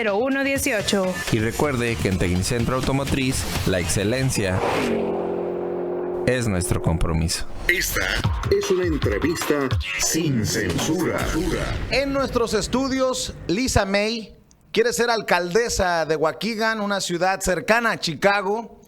0118. Y recuerde que en Tecnicentro Automotriz, la excelencia es nuestro compromiso. Esta es una entrevista sin censura. En nuestros estudios, Lisa May quiere ser alcaldesa de Waukegan, una ciudad cercana a Chicago,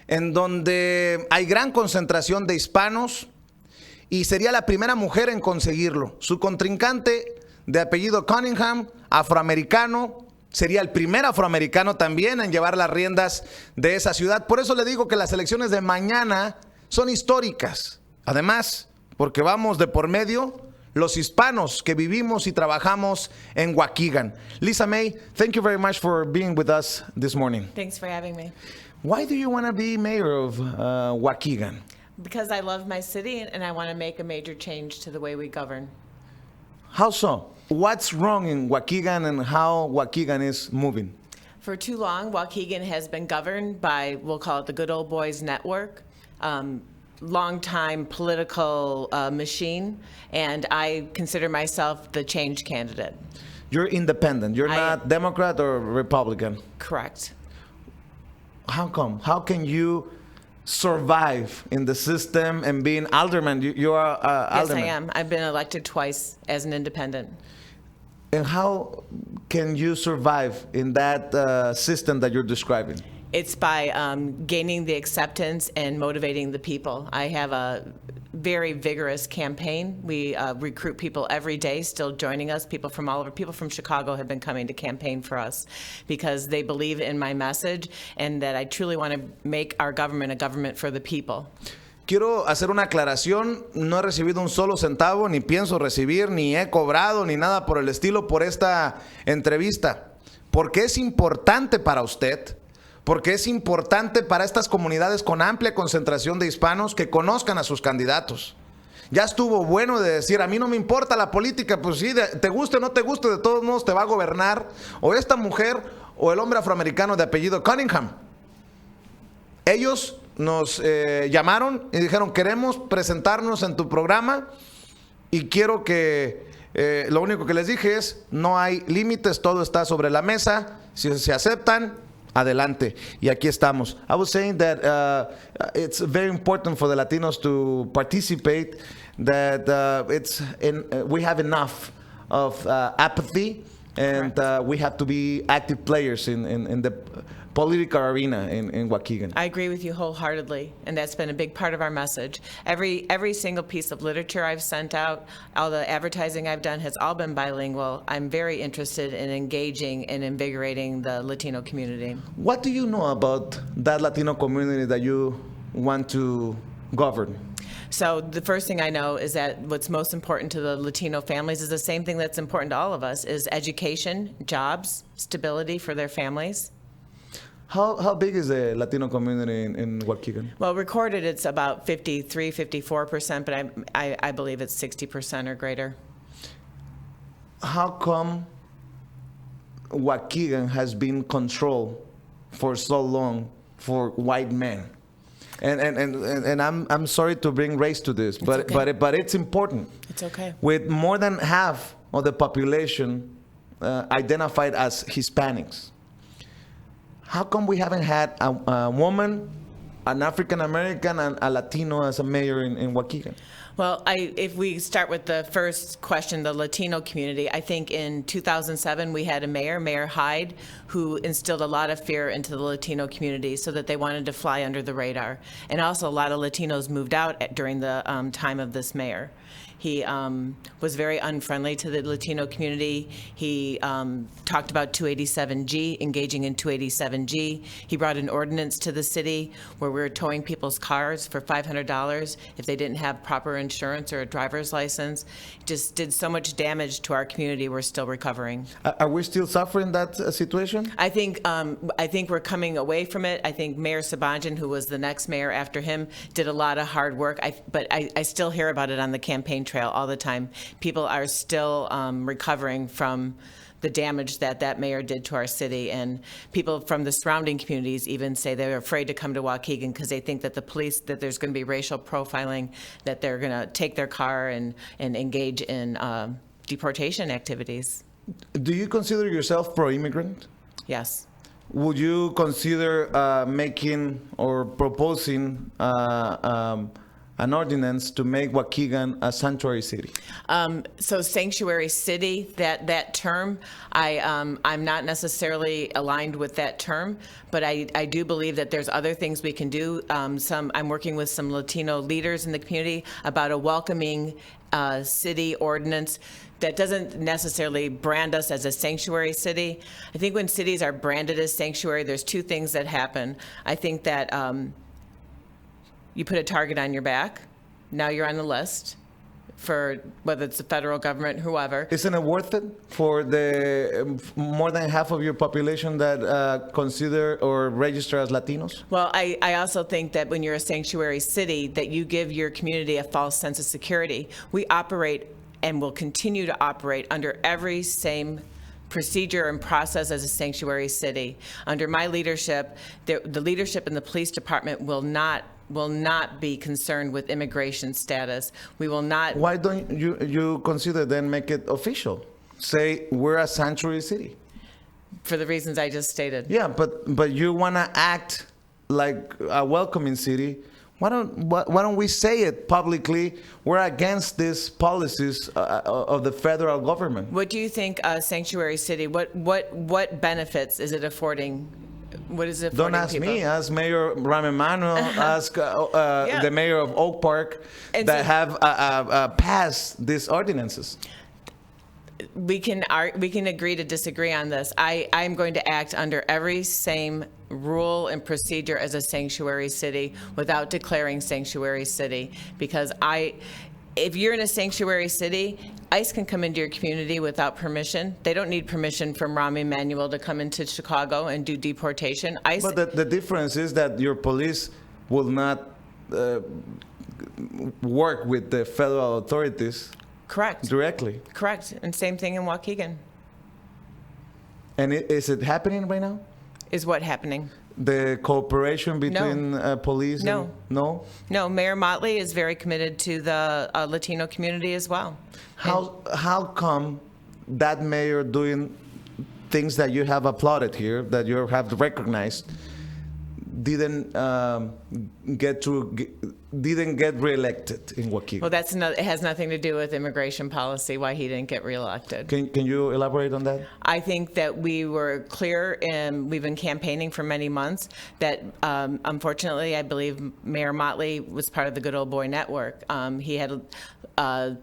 en donde hay gran concentración de hispanos, y sería la primera mujer en conseguirlo. Su contrincante, de apellido Cunningham, afroamericano, sería el primer afroamericano también en llevar las riendas de esa ciudad. Por eso le digo que las elecciones de mañana son históricas. Además, porque vamos de por medio los hispanos que vivimos y trabajamos en Waukegan. Lisa May, thank you very much for being with us this morning. Thanks for having me. Why do you want to be mayor of Waukegan? Because I love my city and I want to make a major change to the way we govern. How so? What's wrong in Waukegan and how Waukegan is moving? For too long, Waukegan has been governed by, we'll call it the good old boys network, long-time political machine, and I consider myself the change candidate. You're independent. You're not Democrat or Republican. Correct. How come? How can you survive in the system and being alderman? You are alderman. Yes, I am. I've been elected twice as an independent. And how can you survive in that system that you're describing? It's by gaining the acceptance and motivating the people. I have a very vigorous campaign. We recruit people every day, still joining us. People from all over, people from Chicago have been coming to campaign for us because they believe in my message and that I truly want to make our government a government for the people. Quiero hacer una aclaración. No he recibido un solo centavo, ni pienso recibir, ni he cobrado, ni nada por el estilo por esta entrevista. Porque es importante para usted, porque es importante para estas comunidades con amplia concentración de hispanos que conozcan a sus candidatos. Ya estuvo bueno de decir, a mí no me importa la política, pues sí, te guste o no te guste, de todos modos te va a gobernar o esta mujer o el hombre afroamericano de apellido Cunningham. Ellos nos llamaron y dijeron, queremos presentarnos en tu programa y quiero que, lo único que les dije es, no hay límites, todo está sobre la mesa, si se aceptan, adelante. Y aquí estamos. I was saying that it's very important for the Latinos to participate, that we have enough of apathy, and we have to be active players in the political arena in Waukegan. I agree with you wholeheartedly, and that's been a big part of our message. Every single piece of literature I've sent out, all the advertising I've done has all been bilingual. I'm very interested in engaging and invigorating the Latino community. What do you know about that Latino community that you want to govern? So the first thing I know is that what's most important to the Latino families is the same thing that's important to all of us, is education, jobs, stability for their families. How big is the Latino community in Waukegan? Well, recorded it's about 53, 54%, but I believe it's 60% or greater. How come Waukegan has been controlled for so long for white men? And I'm sorry to bring race to this, but it's important. It's okay. With more than half of the population identified as Hispanics, how come we haven't had a woman, an African American, and a Latino as a mayor in Waukegan? Well, if we start with the first question, the Latino community, I think in 2007 we had a mayor, Mayor Hyde, who instilled a lot of fear into the Latino community so that they wanted to fly under the radar. And also a lot of Latinos moved out during the time of this mayor. He was very unfriendly to the Latino community. He talked about 287G, engaging in 287G. He brought an ordinance to the city where we were towing people's cars for $500 if they didn't have proper insurance or a driver's license. Just did so much damage to our community. We're still recovering. Are we still suffering that situation? I think we're coming away from it. I think Mayor Sabanjan, who was the next mayor after him, did a lot of hard work. But I still hear about it on the campaign trail all the time. People are still recovering from the damage that mayor did to our city, and people from the surrounding communities even say they're afraid to come to Waukegan because they think that the police, that there's going to be racial profiling, that they're going to take their car and engage in deportation activities. Do you consider yourself pro-immigrant? Yes. Would you consider making or proposing an ordinance to make Waukegan a sanctuary city? So sanctuary city, that term, I'm not necessarily aligned with that term, but I do believe that there's other things we can do. I'm working with some Latino leaders in the community about a welcoming city ordinance that doesn't necessarily brand us as a sanctuary city. I think when cities are branded as sanctuary, there's two things that happen. I think that you put a target on your back. Now you're on the list for whether it's the federal government, whoever. Isn't it worth it for the more than half of your population that consider or register as Latinos? Well, I also think that when you're a sanctuary city, that you give your community a false sense of security. We operate and will continue to operate under every same procedure and process as a sanctuary city. Under my leadership, the leadership in the police department will not be concerned with immigration status. We will not. Why don't you consider then make it official? Say we're a sanctuary city. For the reasons I just stated. Yeah, but you want to act like a welcoming city. Why don't we say it publicly? We're against these policies of the federal government. What do you think a sanctuary city? What benefits is it affording? What is it? Don't ask people? me. Ask Mayor Ramemano. Ask the mayor of Oak Park And that so- have passed these ordinances. We can agree to disagree on this. I'm going to act under every same rule and procedure as a sanctuary city without declaring sanctuary city, because if you're in a sanctuary city, ICE can come into your community without permission. They don't need permission from Rahm Emanuel to come into Chicago and do deportation. ICE. But the difference is that your police will not work with the federal authorities Correct. directly. Correct. And same thing in Waukegan. And is it happening right now? Is what happening? The cooperation between police? No. And, no? No, Mayor Motley is very committed to the Latino community as well. How come that mayor doing things that you have applauded here, that you have recognized, didn't get reelected in Waukegan? Well, it has nothing to do with immigration policy, why he didn't get reelected. Can you elaborate on that? I think that we were clear, and we've been campaigning for many months, that unfortunately, I believe Mayor Motley was part of the Good Old Boy Network. He had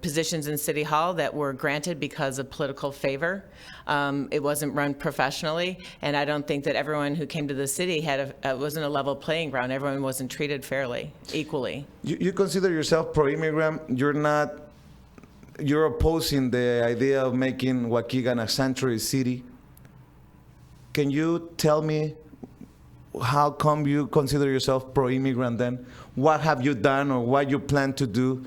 positions in City Hall that were granted because of political favor. It wasn't run professionally, and I don't think that everyone who came to the city wasn't a level playing ground. Everyone wasn't treated fairly, equally. You consider yourself pro-immigrant. You're opposing the idea of making Waukegan a sanctuary city. Can you tell me how come you consider yourself pro-immigrant then? What have you done or what you plan to do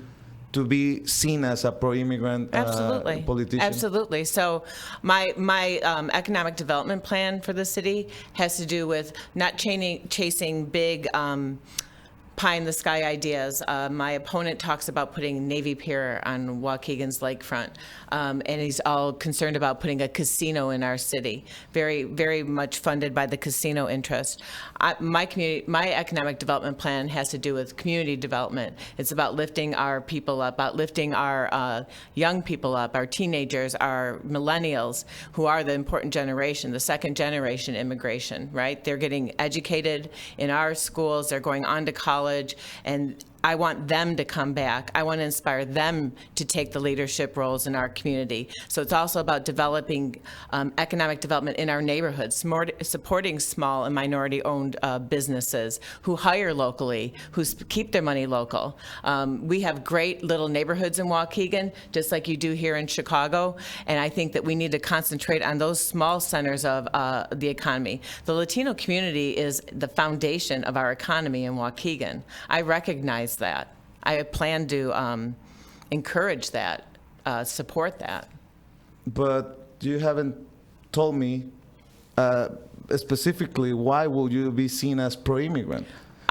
to be seen as a pro-immigrant politician? Absolutely. So my economic development plan for the city has to do with not chasing big pie-in-the-sky ideas. My opponent talks about putting Navy Pier on Waukegan's lakefront, and he's all concerned about putting a casino in our city, very, very much funded by the casino interest. My economic development plan has to do with community development. It's about lifting our people up, about lifting our young people up, our teenagers, our millennials, who are the important generation, the second generation immigration, right? They're getting educated in our schools, they're going on to college, and I want them to come back. I want to inspire them to take the leadership roles in our community. So it's also about developing economic development in our neighborhoods, supporting small and minority-owned businesses who hire locally, who keep their money local. We have great little neighborhoods in Waukegan, just like you do here in Chicago, and I think that we need to concentrate on those small centers of the economy. The Latino community is the foundation of our economy in Waukegan. I recognize that. I plan to encourage that, support that. But you haven't told me specifically why will you be seen as pro-immigrant?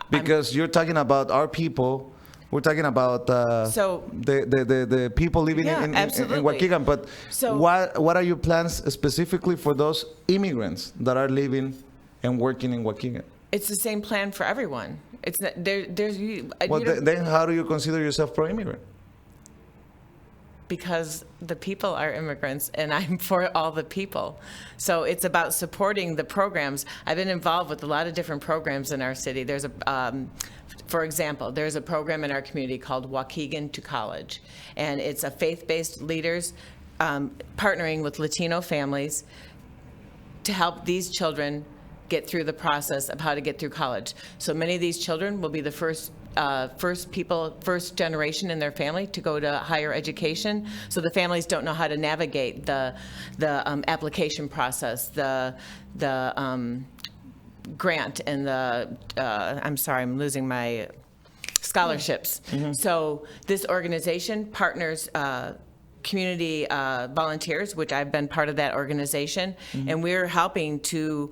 Because you're talking about our people We're talking about the people living in Waukegan. But what are your plans specifically for those immigrants that are living and working in Waukegan? It's the same plan for everyone. It's not, then how do you consider yourself pro-immigrant? Because the people are immigrants and I'm for all the people. So it's about supporting the programs. I've been involved with a lot of different programs in our city. There's for example, there's a program in our community called Waukegan to College. And it's a faith-based leaders partnering with Latino families to help these children get through the process of how to get through college. So many of these children will be the first generation in their family to go to higher education. So the families don't know how to navigate the application process, the grant and I'm losing my scholarships. Mm-hmm. So this organization partners community volunteers, which I've been part of that organization, mm-hmm. and we're helping to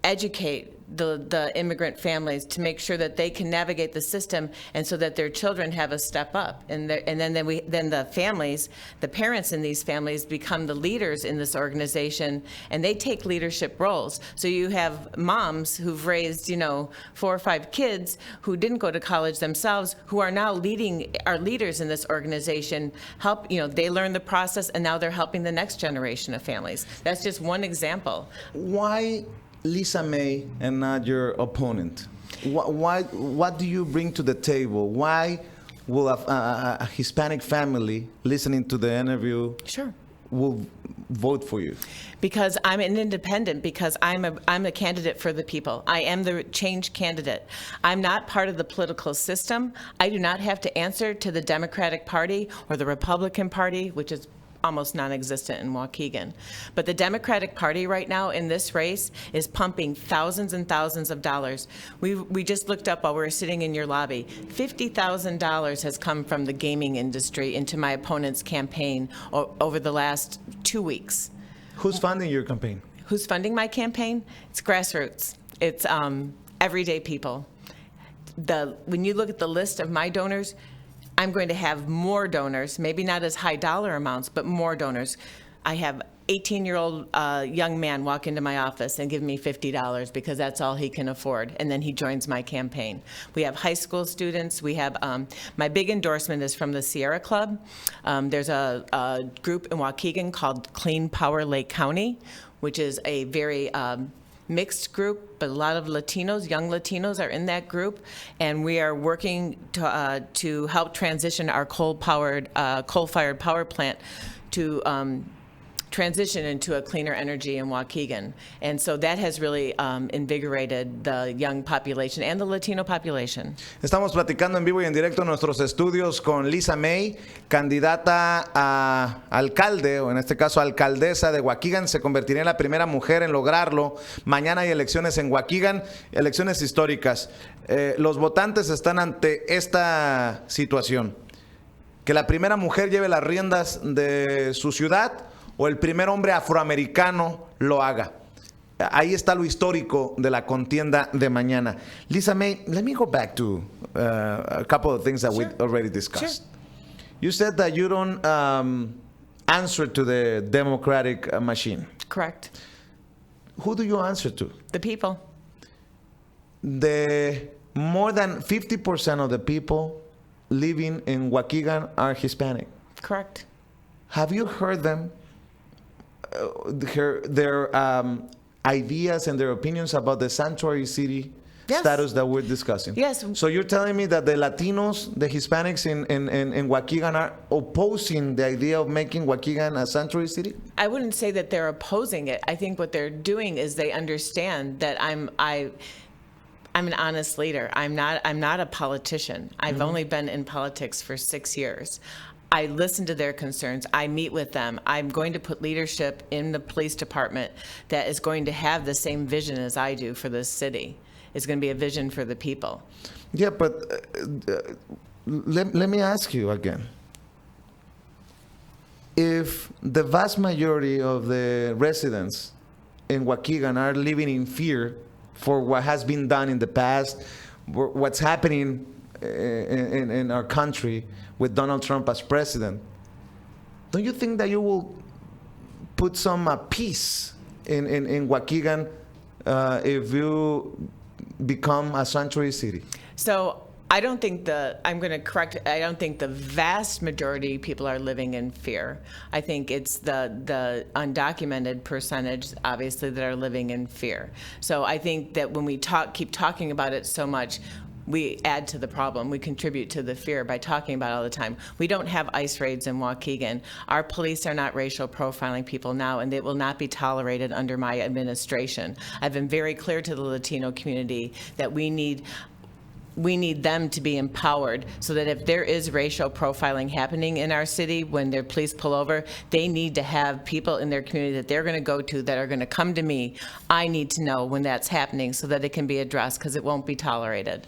educate the immigrant families to make sure that they can navigate the system and so that their children have a step up. And then the families, the parents in these families become the leaders in this organization and they take leadership roles. So you have moms who've raised, 4 or 5 kids who didn't go to college themselves who are now are leaders in this organization, they learn the process and now they're helping the next generation of families. That's just one example. Why Lisa May and not your opponent? What do you bring to the table? Why will a Hispanic family listening to the interview will vote for you? Because I'm an independent, because I'm a candidate for the people. I am the change candidate. I'm not part of the political system. I do not have to answer to the Democratic Party or the Republican Party, which is almost non-existent in Waukegan. But the Democratic Party right now in this race is pumping thousands and thousands of dollars. We just looked up while we were sitting in your lobby. $50,000 has come from the gaming industry into my opponent's campaign over the last 2 weeks. Who's funding your campaign? Who's funding my campaign? It's grassroots. It's everyday people. When you look at the list of my donors, I'm going to have more donors, maybe not as high dollar amounts, but more donors. I have 18-year-old young man walk into my office and give me $50 because that's all he can afford, and then he joins my campaign. We have high school students. We have, my big endorsement is from the Sierra Club. There's a group in Waukegan called Clean Power Lake County, which is a very mixed group, but a lot of Latinos, young Latinos are in that group, and we are working to help transition our coal-fired power plant to transition into a cleaner energy in Waukegan. And so that has really invigorated the young population and the Latino population. Estamos platicando en vivo y en directo en nuestros estudios con Lisa May, candidata a alcalde, o en este caso alcaldesa de Waukegan. Se convertirá en la primera mujer en lograrlo. Mañana hay elecciones en Waukegan, elecciones históricas. Los votantes están ante esta situación: que la primera mujer lleve las riendas de su ciudad o el primer hombre afroamericano lo haga. Ahí está lo histórico de la contienda de mañana. Lisa May, let me go back to a couple of things that we already discussed. Sure. You said that you don't answer to the democratic machine. Correct. Who do you answer to? The people. The more than 50% of the people living in Waukegan are Hispanic. Correct. Have you heard them? Their ideas and their opinions about the sanctuary city status that we're discussing. Yes. So you're telling me that the Latinos, the Hispanics in Waukegan are opposing the idea of making Waukegan a sanctuary city? I wouldn't say that they're opposing it. I think what they're doing is they understand that I'm an honest leader. I'm not a politician. I've only been in politics for 6 years. I listen to their concerns. I meet with them. I'm going to put leadership in the police department that is going to have the same vision as I do for this city. It's going to be a vision for the people. Yeah, but let me ask you again. If the vast majority of the residents in Waukegan are living in fear for what has been done in the past, what's happening in our country with Donald Trump as president, don't you think that you will put some peace in Waukegan if you become a sanctuary city? So I don't think I'm going to correct, I don't think the vast majority of people are living in fear. I think it's the undocumented percentage, obviously, that are living in fear. So I think that when we keep talking about it so much, we add to the problem. We contribute to the fear by talking about it all the time. We don't have ICE raids in Waukegan. Our police are not racial profiling people now, and it will not be tolerated under my administration. I've been very clear to the Latino community that we need them to be empowered so that if there is racial profiling happening in our city, when their police pull over, they need to have people in their community that they're going to go to that are going to come to me. I need to know when that's happening so that it can be addressed, because it won't be tolerated.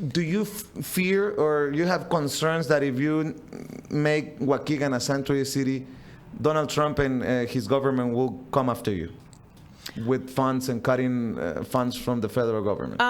Do you fear or you have concerns that if you make Waukegan a sanctuary city, Donald Trump and his government will come after you with funds and cutting funds from the federal government?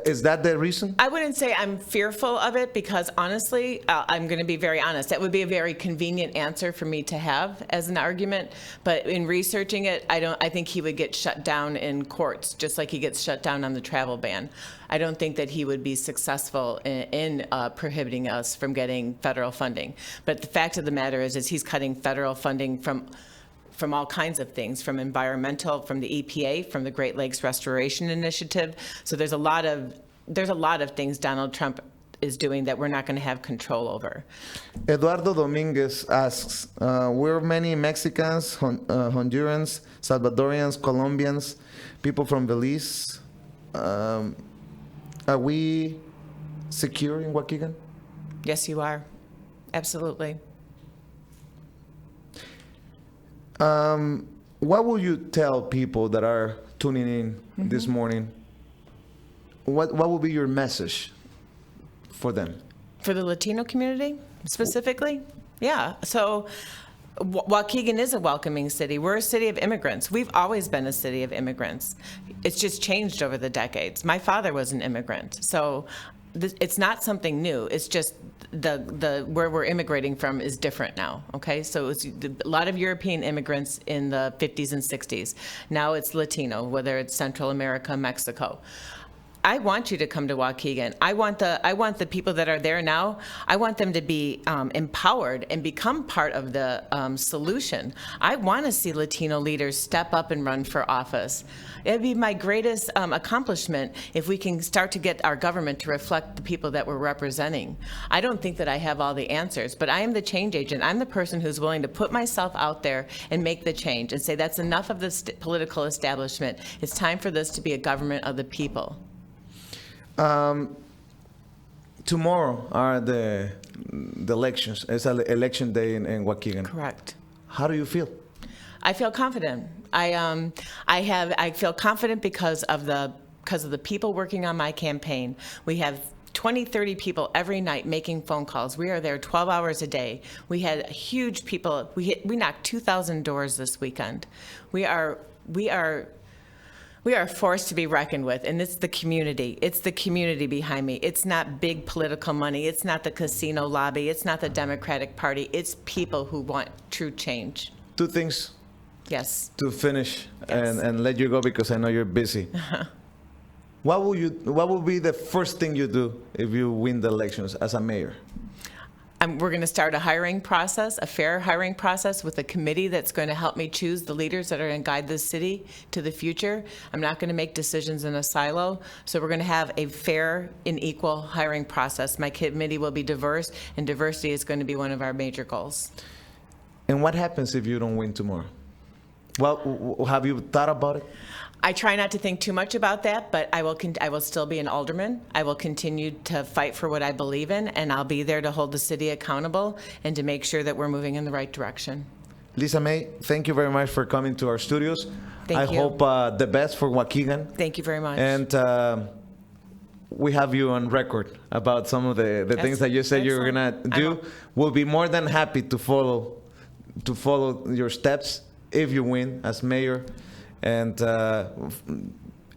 Is that the reason? I wouldn't say I'm fearful of it, because honestly, I'm going to be very honest. That would be a very convenient answer for me to have as an argument. But in researching it, I think he would get shut down in courts, just like he gets shut down on the travel ban. I don't think that he would be successful in prohibiting us from getting federal funding. But the fact of the matter is he's cutting federal funding from all kinds of things, from environmental, from the EPA, from the Great Lakes Restoration Initiative. So there's a lot of things Donald Trump is doing that we're not going to have control over. Eduardo Dominguez asks, we're many Mexicans, Hondurans, Salvadorians, Colombians, people from Belize. Are we secure in Waukegan? Yes, you are. Absolutely. What will you tell people that are tuning in this morning? What will be your message for them? For the Latino community, specifically? Yeah. So Waukegan is a welcoming city. We're a city of immigrants. We've always been a city of immigrants. It's just changed over the decades. My father was an immigrant. So it's not something new. It's just the where we're immigrating from is different now. Okay, so it's a lot of European immigrants in the 50s and 60s. Now it's Latino, whether it's Central America, Mexico. I want you to come to Waukegan. I want the people that are there now, I want them to be empowered and become part of the solution. I want to see Latino leaders step up and run for office. It'd be my greatest accomplishment if we can start to get our government to reflect the people that we're representing. I don't think that I have all the answers, but I am the change agent. I'm the person who's willing to put myself out there and make the change and say that's enough of the political establishment. It's time for this to be a government of the people. Tomorrow are the elections. It's an election day in Waukegan. Correct. How do you feel? I feel confident. I feel confident because of the people working on my campaign. We have 20, 30 people every night making phone calls. We are there 12 hours a day. We had huge people. We knocked 2,000 doors this weekend. We are a force to be reckoned with, and it's the community. It's the community behind me. It's not big political money. It's not the casino lobby. It's not the Democratic Party. It's people who want true change. Two things. Yes. To finish Yes. and let you go because I know you're busy. What will be the first thing you do if you win the elections as a mayor? We're going to start a hiring process, a fair hiring process with a committee that's going to help me choose the leaders that are going to guide this city to the future. I'm not going to make decisions in a silo, so we're going to have a fair and equal hiring process. My committee will be diverse, and diversity is going to be one of our major goals. And what happens if you don't win tomorrow? Well, have you thought about it? I try not to think too much about that, but I will still be an alderman. I will continue to fight for what I believe in, and I'll be there to hold the city accountable and to make sure that we're moving in the right direction. Lisa May, thank you very much for coming to our studios. Thank you. I hope the best for Waukegan. Thank you very much. And we have you on record about some of the things that you said you were gonna do. We'll be more than happy to follow your steps if you win as mayor. And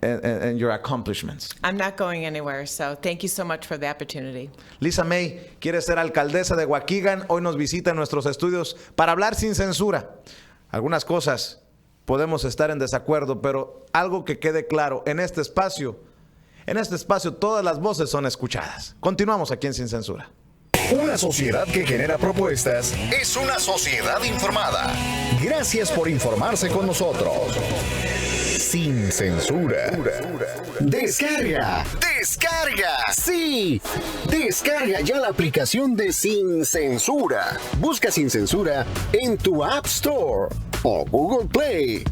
and your accomplishments. I'm not going anywhere, so thank you so much for the opportunity. Lisa May quiere ser alcaldesa de Waukegan. Hoy nos visita en nuestros estudios para hablar sin censura. Algunas cosas podemos estar en desacuerdo, pero algo que quede claro, en este espacio todas las voces son escuchadas. Continuamos aquí en Sin Censura. Una sociedad que genera propuestas es una sociedad informada. Gracias por informarse con nosotros. Sin censura. Descarga. Sí. Descarga ya la aplicación de Sin Censura. Busca Sin Censura en tu App Store o Google Play.